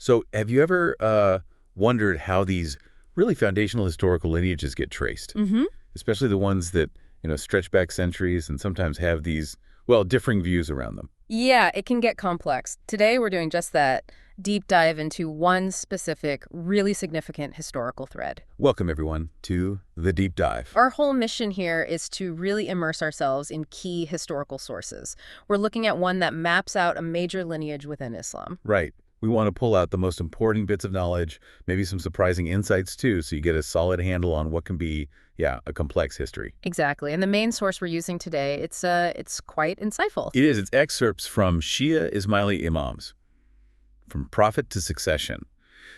So have you ever wondered how these really foundational historical lineages get traced? Mm-hmm. Especially the ones that, stretch back centuries and sometimes have these, well, differing views around them. Yeah, it can get complex. Today, we're doing just that. Deep dive into one specific, really significant historical thread. Welcome, everyone, to The Deep Dive. Our whole mission here is to really immerse ourselves in key historical sources. We're looking at one that maps out a major lineage within Islam. Right. We want to pull out the most important bits of knowledge, maybe some surprising insights, too, so you get a solid handle on what can be, a complex history. Exactly. And the main source we're using today, it's quite insightful. It is. It's excerpts from Shia Ismaili Imams, From Prophet to Succession.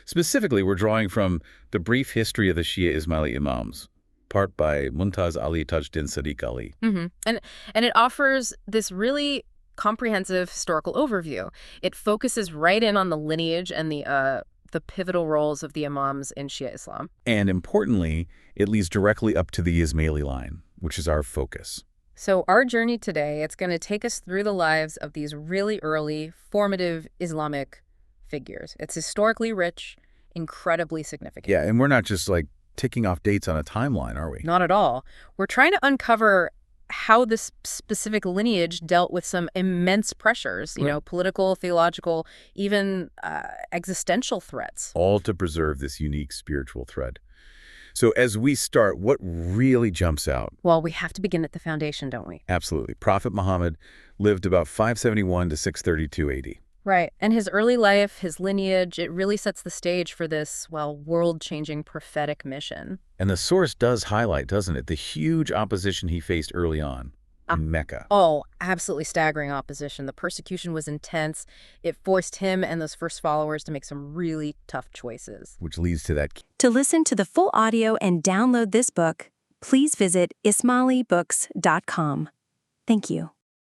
Specifically, we're drawing from The Brief History of the Shia Ismaili Imams, part by Muntaz Ali Tajuddin Sadiq Ali. Mm-hmm. And it offers this really comprehensive historical overview. It focuses right in on the lineage and the pivotal roles of the Imams in Shia Islam. And importantly, it leads directly up to the Ismaili line, which is our focus. So our journey today, it's going to take us through the lives of these really early, formative Islamic figures. It's historically rich, incredibly significant. Yeah, and we're not just like ticking off dates on a timeline, are we? Not at all. We're trying to uncover how this specific lineage dealt with some immense pressures, political, theological, even existential threats. All to preserve this unique spiritual thread. So as we start, what really jumps out? Well, we have to begin at the foundation, don't we? Absolutely. Prophet Muhammad lived about 571 to 632 AD. Right. And his early life, his lineage, it really sets the stage for this, world-changing prophetic mission. And the source does highlight, doesn't it, the huge opposition he faced early on in Mecca. Oh, absolutely staggering opposition. The persecution was intense. It forced him and those first followers to make some really tough choices. Which leads to that. To listen to the full audio and download this book, please visit ismailibooks.com. Thank you.